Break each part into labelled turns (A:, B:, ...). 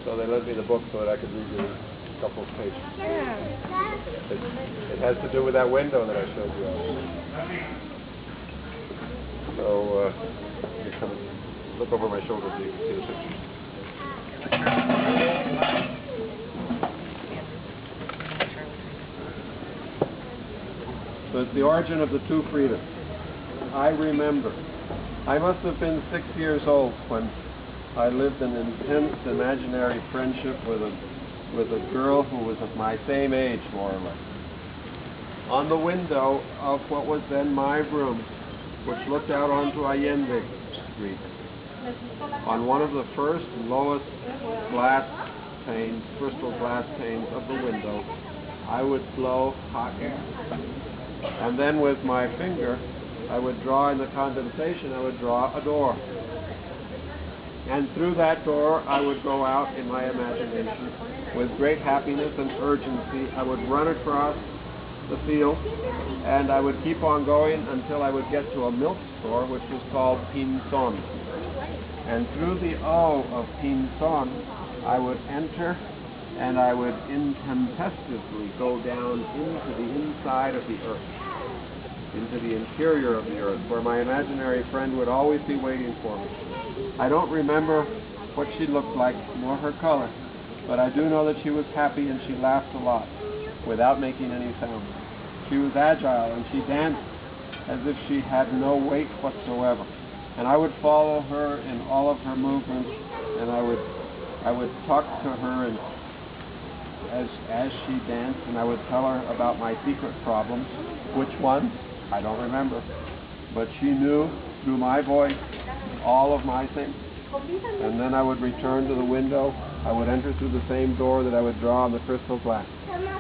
A: So they lent me the book so that I could read you a couple of pages. It has to do with that window that I showed you. So you come and look over my shoulder so you can see the pictures. So it's the origin of the two Fridas. I remember. I must have been 6 years old when I lived an intense imaginary friendship with a girl who was of my same age, more or less. On the window of what was then my room, which looked out onto Allende Street, on one of the first lowest crystal glass panes of the window, I would blow hot air. And then with my finger, I would draw in the condensation, I would draw a door. And through that door, I would go out in my imagination with great happiness and urgency. I would run across the field, and I would keep on going until I would get to a milk store, which was called Pinzon. And through the O of Pinzon, I would enter, and I would intempestively go down into the inside of the earth, into the interior of the earth, where my imaginary friend would always be waiting for me. I don't remember what she looked like, nor her color, but I do know that she was happy and she laughed a lot, without making any sound. She was agile and she danced as if she had no weight whatsoever. And I would follow her in all of her movements, and I would talk to her and as she danced, and I would tell her about my secret problems. Which ones? I don't remember. But she knew through my voice all of my things. And then I would return to the window. I would enter through the same door that I would draw on the crystal glass.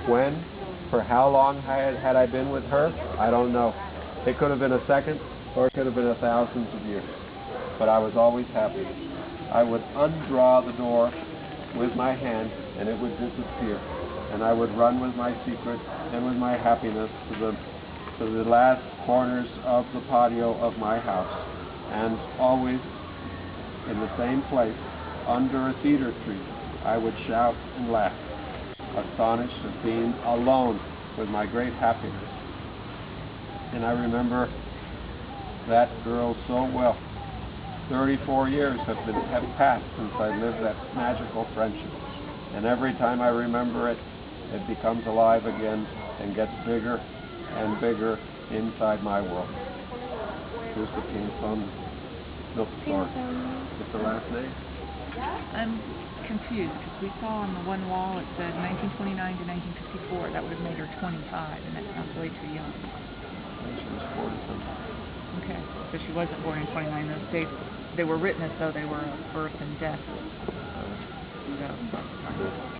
A: When? For how long had I been with her? I don't know. It could have been a second, or it could have been thousands of years. But I was always happy. I would undraw the door with my hand, and it would disappear. And I would run with my secret and with my happiness to the last corners of the patio of my house. And always in the same place, under a cedar tree, I would shout and laugh, astonished at being alone with my great happiness. And I remember that girl so well. 34 years have passed since I lived that magical friendship. And every time I remember it, it becomes alive again and gets bigger and bigger inside my world. Here's the Pinzon milk store. What's the last name?
B: I'm confused because we saw on the one wall it said 1929 to 1954. That would have made her 25, and that sounds way too young.
A: She was 40-something.
B: Okay, so she wasn't born in 29. Those dates, they were written as though they were birth and death. So,